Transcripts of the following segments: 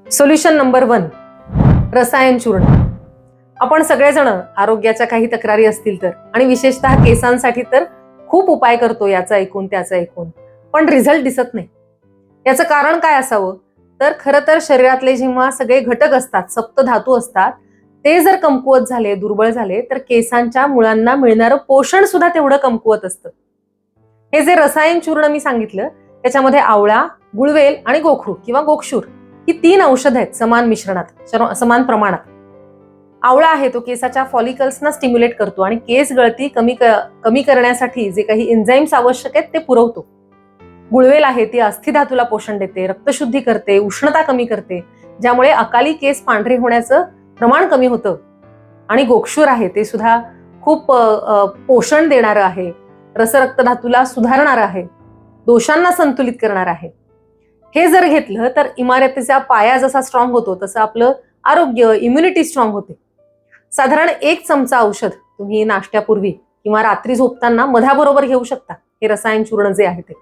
Solution number 1, रसायन चूर्ण. आपण सगळेजण आरोग्याच्या काही तक्रारी असतील तर आणि विशेषतः केसांसाठी तर खूप उपाय करतो, याचा ऐकून त्याचा ऐकून, पण रिझल्ट दिसत नाही. याचं कारण काय असावं? तर खरं तर शरीरातले जेव्हा सगळे घटक असतात, सप्तधातू असतात, ते जर कमकुवत झाले, दुर्बळ झाले, तर केसांच्या मुळांना मिळणारं पोषण सुद्धा तेवढं कमकुवत असतं. हे जे रसायन चूर्ण मी सांगितलं, त्याच्यामध्ये आवळा, गुळवेल आणि गोखरू किंवा गोक्षूर ही 3 औषध आहेत समान मिश्रणात, समान प्रमाणात. आवळा आहे तो केसाच्या फॉलिकल्सना स्टिम्युलेट करतो आणि केस गळती कमी करण्यासाठी जे काही एन्झाईम्स आवश्यक आहेत ते पुरवतो. गुळवेल आहे ती अस्थिधातूला पोषण देते, रक्तशुद्धी करते, उष्णता कमी करते, ज्यामुळे अकाली केस पांढरे होण्याचं प्रमाण कमी होतं. आणि गोक्षूर आहे ते सुद्धा खूप पोषण देणारं आहे, रसरक्तधातूला सुधारणारं आहे, दोषांना संतुलित करणार आहे. हे जर घेतलं तर इमारतीचा पाया जसा स्ट्रॉंग होतो तसं आपलं आरोग्य, इम्युनिटी स्ट्रॉंग होते. साधारण 1 चमचा औषध तुम्ही नाश्त्यापूर्वी किंवा रात्री झोपताना मधाबरोबर घेऊ शकता, हे रसायन चूर्ण जे आहे ते.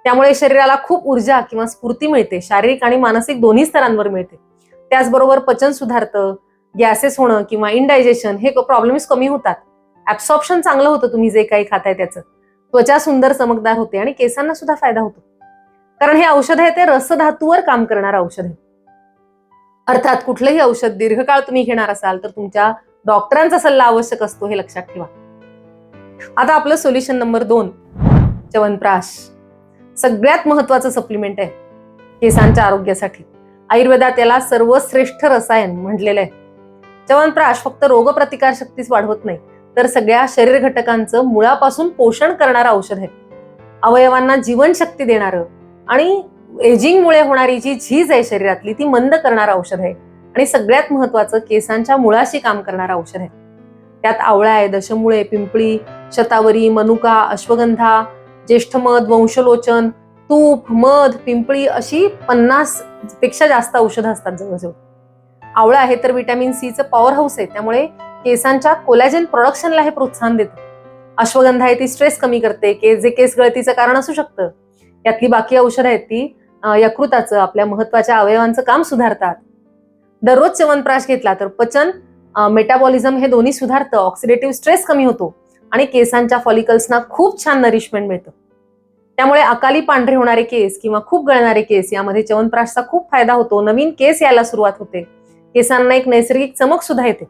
त्यामुळे शरीराला खूप ऊर्जा किंवा स्फूर्ती मिळते, शारीरिक आणि मानसिक दोन्ही स्तरांवर मिळते. त्याचबरोबर पचन सुधारतं, गॅसेस होणं किंवा इनडायजेशन हे प्रॉब्लेम्स कमी होतात. ऍब्सॉर्प्शन चांगलं होतं तुम्ही जे काही खाताय त्याचं. त्वचा सुंदर चमकदार होते आणि केसांना सुद्धा फायदा होतो. कारण हे औषध आहे ते रसधातूवर काम करणारं औषध आहे. अर्थात कुठलंही औषध दीर्घकाळ तुम्ही घेणार असाल तर तुमच्या डॉक्टरांचा सल्ला आवश्यक असतो, हे लक्षात ठेवा. आता आपलं सोल्युशन नंबर 2, च्यवनप्राश. सगळ्यात महत्वाचं सप्लिमेंट आहे केसांच्या आरोग्यासाठी. आयुर्वेदात याला सर्वश्रेष्ठ रसायन म्हटलेलं आहे. च्यवनप्राश फक्त रोगप्रतिकार शक्तीच वाढवत नाही, तर सगळ्या शरीर घटकांचं मुळापासून पोषण करणारं औषध आहे. अवयवांना जीवनशक्ती देणारं आणि एजिंगमुळे होणारी जी झीज आहे शरीरातली ती मंद करणारं औषध आहे. आणि सगळ्यात महत्वाचं केसांच्या मुळाशी काम करणारं औषध आहे. त्यात आवळा आहे, दशमुळे, पिंपळी, शतावरी, मनुका, अश्वगंधा, ज्येष्ठमध, वंशलोचन, तूप, मध, पिंपळी अशी 50 पेक्षा जास्त औषधं असतात जवळजवळ. आवळा आहे तर व्हिटॅमिन सीचं पॉवर हाऊस आहे, त्यामुळे केसांच्या कोलॅजन प्रोडक्शनला हे प्रोत्साहन देतं. अश्वगंधा आहे ती स्ट्रेस कमी करते, जे केस गळतीचं कारण असू शकतं. यातली बाकी औषधं आहेत ती यकृताचं, आपल्या महत्वाच्या अवयवांचं काम सुधारतात. दररोज च्यवनप्राश घेतला तर पचन, मेटाबॉलिझम हे दोन्ही सुधारतं, ऑक्सिडेटिव्ह स्ट्रेस कमी होतो आणि केसांच्या फॉलिकल्सना खूप छान नरिशमेंट मिळतं. त्यामुळे अकाली पांढरे होणारे केस किंवा खूप गळणारे केस यामध्ये च्यवनप्राशचा खूप फायदा होतो. नवीन केस यायला सुरुवात होते, केसांना एक नैसर्गिक चमक सुद्धा येते.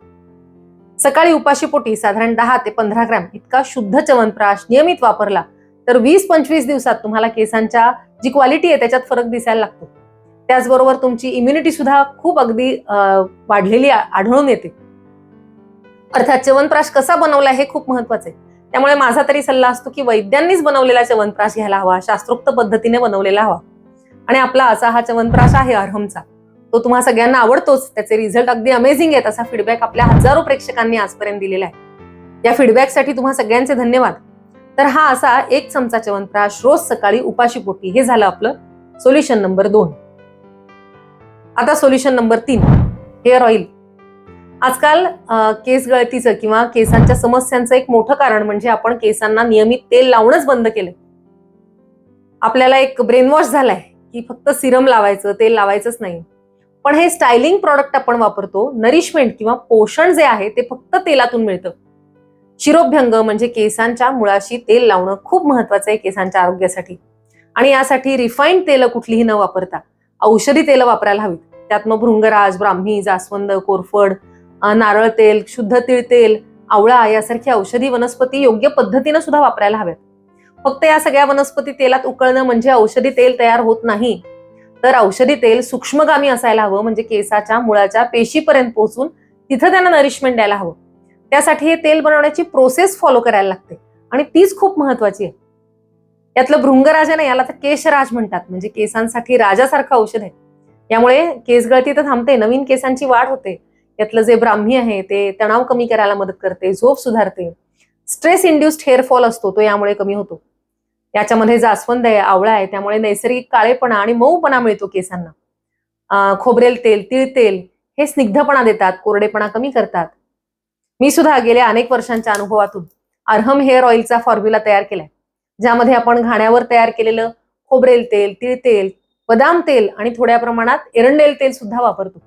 सकाळी उपाशीपोटी साधारण 10 ते 15 ग्रॅम इतका शुद्ध च्यवनप्राश नियमित वापरला तर 20-25 दिवसात तुम्हाला केसांच्या जी क्वालिटी आहे त्याच्यात फरक दिसायला लागतो. त्याचबरोबर तुमची इम्युनिटी सुद्धा खूप अगदी वाढलेली आढळून येते. अर्थात च्यवनप्राश कसा बनवला हे खूप महत्वाचं आहे. त्यामुळे माझा तरी सल्ला असतो की वैद्यांनीच बनवलेला च्यवनप्राश घ्यायला हवा, शास्त्रोक्त पद्धतीने बनवलेला हवा. आणि आपला असा हा च्यवनप्राश आहे अरहमचा, तो तुम्हा सगळ्यांना आवडतोच. त्याचे रिझल्ट अगदी अमेझिंग आहेत असा फीडबॅक आपल्या हजारो प्रेक्षकांनी आजपर्यंत दिलेला आहे. या फीडबॅकसाठी तुम्हा सगळ्यांचे धन्यवाद. तर हा असा 1 चमचा च्यवनप्राश रोज सकाळी उपाशीपोटी, हे झालं आपलं सोल्युशन नंबर 2. आता सोल्युशन नंबर 3, हेअर ऑइल. आजकाल केस गळतीचं किंवा केसांच्या समस्यांचं एक मोठं कारण म्हणजे आपण केसांना नियमित तेल लावणंच बंद केलंय. आपल्याला एक ब्रेन वॉश झालाय की फक्त सिरम लावायचं, तेल लावायचंच नाही. पण हे स्टायलिंग प्रॉडक्ट आपण वापरतो, नरिशमेंट किंवा पोषण जे आहे ते फक्त तेलातून मिळतं. शिरोभ्यंग म्हणजे केसांच्या मुळाशी तेल लावणं खूप महत्वाचं आहे केसांच्या आरोग्यासाठी. आणि यासाठी रिफाईंड तेल कुठलीही न वापरता औषधी तेल वापरायला हवीत. त्यात मग भृंगराज, ब्राह्मी, जास्वंद, कोरफड, नारळ तेल, शुद्ध तीळ तेल, आवळा यासारखी औषधी वनस्पती योग्य पद्धतीनं सुद्धा वापरायला हव्यात. फक्त या सगळ्या वनस्पती तेलात उकळणं म्हणजे औषधी तेल तयार होत नाही. तर औषधी तेल सूक्ष्मगामी असायला हवं, म्हणजे केसाच्या मुळाच्या पेशीपर्यंत पोहोचून तिथं त्यांना नरिशमेंट द्यायला हवं. त्यासाठी हे तेल बनवण्याची प्रोसेस फॉलो करायला लागते आणि तीच खूप महत्वाची आहे. यातलं भृंगराज आहे ना, याला तर केशराज म्हणतात, म्हणजे केसांसाठी राजासारखं औषध आहे. यामुळे केस गळती तर थांबते, नवीन केसांची वाढ होते. यातलं जे ब्राह्मी आहे ते तणाव कमी करायला मदत करते, झोप सुधारते. स्ट्रेस इंड्युस्ड हेअर फॉल असतो तो यामुळे कमी होतो. याच्यामध्ये जास्वंद आहे, आवळा आहे, त्यामुळे नैसर्गिक काळेपणा आणि मऊपणा मिळतो केसांना. खोबरेल तेल, तीळ तेल हे स्निग्धपणा देतात, कोरडेपणा कमी करतात. मी सुद्धा गेल्या अनेक वर्षांच्या अनुभवातून अरहम हेअर ऑइलचा फॉर्म्युला तयार केलाय, ज्यामध्ये आपण घाण्यावर तयार केलेलं खोबरेल तेल, तीळ तेल, बदाम तेल आणि थोड्या प्रमाणात एरंडेल तेल सुद्धा वापरतो.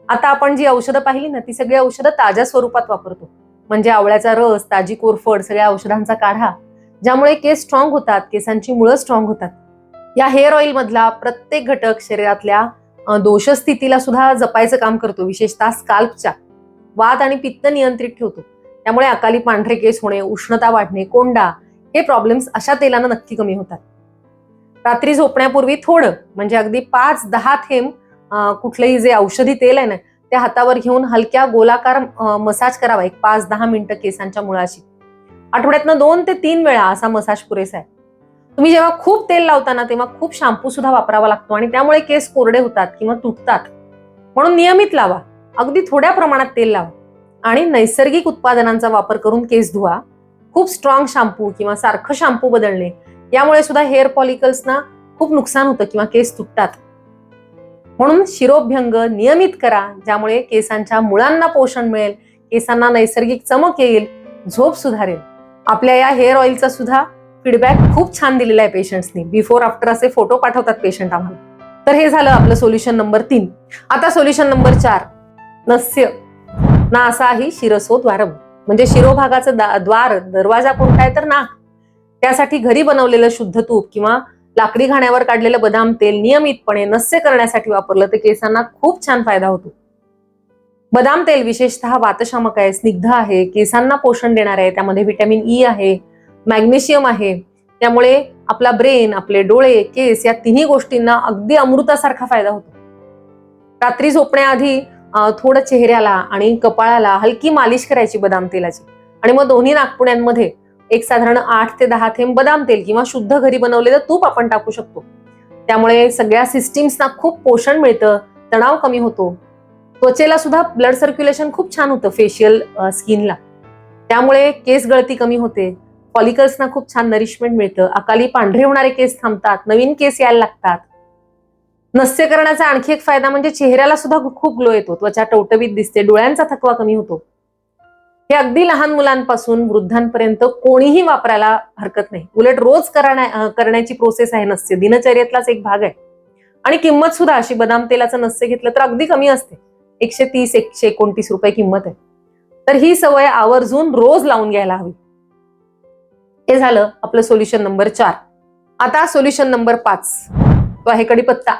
आता आपण जी औषधं पाहिली ना, ती सगळी औषधं ताज्या स्वरूपात वापरतो. म्हणजे आवळ्याचा रस, ताजी कोरफड, सगळ्या औषधांचा काढा, ज्यामुळे केस स्ट्रॉंग होतात, केसांची मुळं स्ट्रॉंग होतात. या हेअर ऑइल मधला प्रत्येक घटक शरीरातल्या दोषस्थितीला सुद्धा जपायचं काम करतो. विशेषतः स्काल्पच्या वात आणि पित्त नियंत्रित ठेवतो. त्यामुळे अकाली पांढरे केस होणे, उष्णता वाढणे, कोंडा हे प्रॉब्लेम्स अशा तेलानं नक्की कमी होतात. रात्री झोपण्यापूर्वी थोडं म्हणजे अगदी 5-10 थेंब कुठलंही जे औषधी तेल आहे ना, ते हातावर घेऊन हलक्या गोलाकार मसाज करावा, एक 5-10 मिनिटं केसांच्या मुळाशी. आठवड्यातनं 2 ते 3 वेळा असा मसाज पुरेसा आहे. तुम्ही जेव्हा खूप तेल लावताना तेव्हा खूप शॅम्पू सुद्धा वापरावा लागतो आणि त्यामुळे केस कोरडे होतात किंवा तुटतात. म्हणून नियमित लावा, अगदी थोड्या प्रमाणात तेल लावा आणि नैसर्गिक उत्पादनांचा वापर करून केस धुवा. खूप स्ट्रॉंग शॅम्पू किंवा सारखं शॅम्पू बदलणे यामुळे सुद्धा हेअर फॉलिकल्सना खूप नुकसान होतं किंवा केस तुटतात. म्हणून शिरोभ्यंग नियमित करा, ज्यामुळे केसांच्या मुळांना पोषण मिळेल, केसांना नैसर्गिक चमक येईल, झोप सुधारेल. आपल्या या हेअर ऑइलचा सुद्धा फीडबॅक खूप छान दिलेला आहे पेशंट्सनी. बिफोर आफ्टर असे फोटो पाठवतात पेशंट आम्हाला. तर हे झालं आपलं सोल्युशन नंबर 3. आता सोल्युशन नंबर 4, नस्य नासाही शिरसो द्वारम. म्हणजे शिरोभागाचं द्वार, दरवाजा कोणता आहे तर नाक. त्यासाठी घरी बनवलेलं शुद्ध तूप किंवा लाकडी घाण्यावर काढलेलं बदाम तेल नियमितपणे नस्य करण्यासाठी वापरलं तर केसांना खूप छान फायदा होतो. बदाम तेल विशेषतः वातशामक आहे, स्निग्ध आहे, केसांना पोषण देणार आहे. त्यामध्ये व्हिटॅमिन ई आहे, मॅग्नेशियम आहे. त्यामुळे आपला ब्रेन, आपले डोळे, केस या तिन्ही गोष्टींना अगदी अमृतासारखा फायदा होतो. रात्री झोपण्याआधी थोडं चेहऱ्याला आणि कपाळाला हलकी मालिश करायची बदाम तेलाची आणि मग दोन्ही नाकपुड्यांमध्ये एक साधारण 8 ते 10 थेंब बदाम तेल किंवा शुद्ध घरी बनवलेलं तूप आपण टाकू शकतो. त्यामुळे सगळ्या सिस्टीम्सना खूप पोषण मिळतं, तणाव कमी होतो. त्वचेला सुद्धा ब्लड सर्क्युलेशन खूप छान होतं, फेशियल स्किनला. त्यामुळे केस गळती कमी होते, फॉलिकल्सना खूप छान नरिशमेंट मिळतं, अकाली पांढरे होणारे केस थांबतात, नवीन केस यायला लागतात. नस्य करण्याचा आणखी एक फायदा म्हणजे चेहऱ्याला सुद्धा खूप ग्लो येतो, त्वचा टवटवीत दिसते, डोळ्यांचा थकवा कमी होतो. हे अगदी लहान मुलांपासून वृद्धांपर्यंत कोणीही वापरायला हरकत नाही. उलट रोज करण्याची प्रोसेस आहे नस्य, दिनचर्येतलाच एक भाग आहे. आणि किंमत सुद्धा अशी बदाम तेलाचं नस्य घेतलं तर अगदी कमी असते, 130-129 रुपये किंमत आहे. तर ही सवय आवर्जून रोज लावून घ्यायला हवी. हे झालं आपलं सोल्युशन नंबर 4. आता सोल्युशन नंबर 5, तो आहे कडीपत्ता.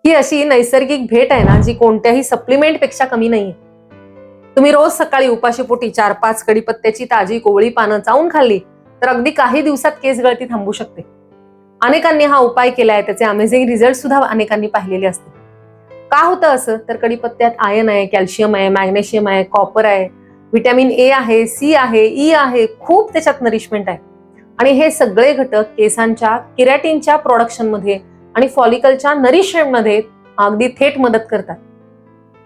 ही अशी नैसर्गिक भेट आहे ना, जी कोणत्याही सप्लिमेंट पेक्षा कमी नाहीये. तुम्ही रोज सकाळी उपाशीपोटी 4-5 कडीपत्त्याची ताजी कोवळी पानं चावून खाल्ली तर अगदी काही दिवसात केस गळती थांबू शकते. अनेकांनी हा उपाय केलाय, त्याचे अमेझिंग रिझल्ट सुद्धा अनेकांनी पाहिलेले असतील. का होतं असं तर कडीपत्त्यात आयर्न आहे, कॅल्शियम आहे, मॅग्नेशियम आहे, कॉपर आहे, व्हिटॅमिन ए आहे, सी आहे, ई आहे, खूप त्याच्यात नरिशमेंट आहे. आणि हे सगळे घटक केसांच्या केरॅटिनच्या प्रोडक्शनमध्ये आणि फॉलिकलच्या नरिशमेंटमध्ये अगदी थेट मदत करतात.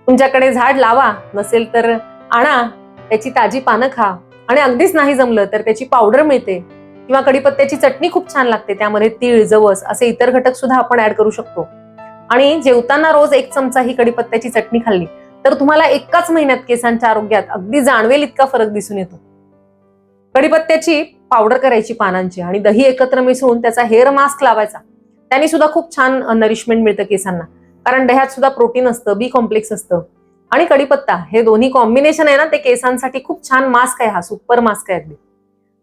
तुमच्याकडे झाड लावा, नसेल तर आणा, त्याची ताजी पानं खा आणि अगदीच नाही जमलं तर त्याची पावडर मिळते किंवा कडीपत्त्याची चटणी खूप छान लागते, त्यामध्ये तीळ, जवस असे इतर घटक सुद्धा आपण ऍड करू शकतो. आणि जेवताना रोज 1 चमचा ही कडीपत्त्याची चटणी खाल्ली तर तुम्हाला एकाच महिन्यात केसांच्या आरोग्यात अगदी जाणवेल इतका फरक दिसून येतो. कडीपत्त्याची पावडर करायची पानांची आणि दही एकत्र मिसळून त्याचा हेअर मास्क लावायचा, त्याने सुद्धा खूप छान नरिशमेंट मिळतं केसांना. कारण दह्यात सुद्धा प्रोटीन असतं, बी कॉम्प्लेक्स असतं आणि कडीपत्ता हे दोन्ही कॉम्बिनेशन आहे ना, ते केसांसाठी खूप छान मास्क आहे. हा सुपर मास्क आहे. अगदी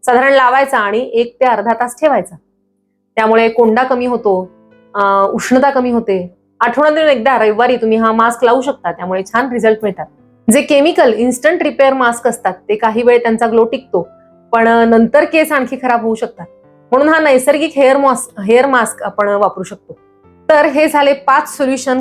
साधारण लावायचा आणि 1 ते अर्धा तास ठेवायचा. त्यामुळे कोंडा कमी होतो, उष्णता कमी होते. आठवड्यातून एकदा रविवारी तुम्ही हा मास्क लावू शकता, त्यामुळे छान रिझल्ट मिळतात. जे केमिकल इन्स्टंट रिपेअर मास्क असतात ते काही वेळ त्यांचा ग्लो टिकतो, पण नंतर केस आणखी खराब होऊ शकतात. म्हणून हा नैसर्गिक हेअर मास्क आपण वापरू शकतो. तर हे झाले 5 सोल्युशन